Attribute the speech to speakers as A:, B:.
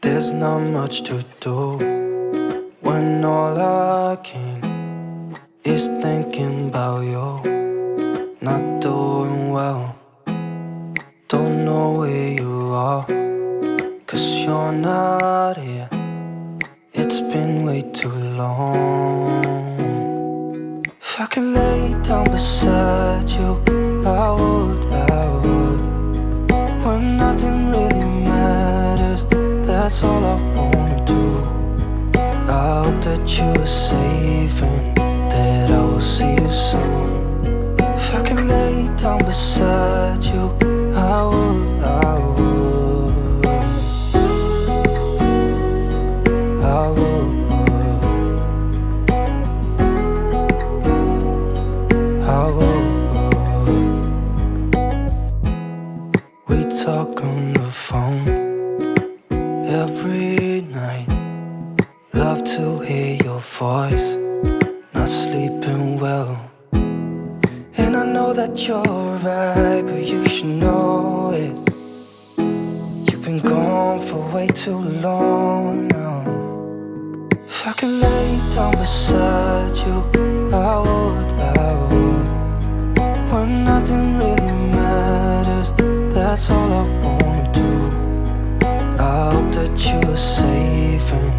A: There's not much to do when all I can is thinking about you. Not doing well, don't know where you are, 'cause you're not here. It's been way too long. If I could lay down beside you, I would. When nothing really matters, that's all I wanna do. I hope that you are safe and that I will see you soon. If I could lay down beside you, I would. We talk on the phone every night. Love to hear your voice. Not sleeping well, and I know that you're right, but you should know it. You've been gone for way too long now. If I could lay down beside you, I would. When nothing really matters, that's all I wanna do. I hope that you are safe and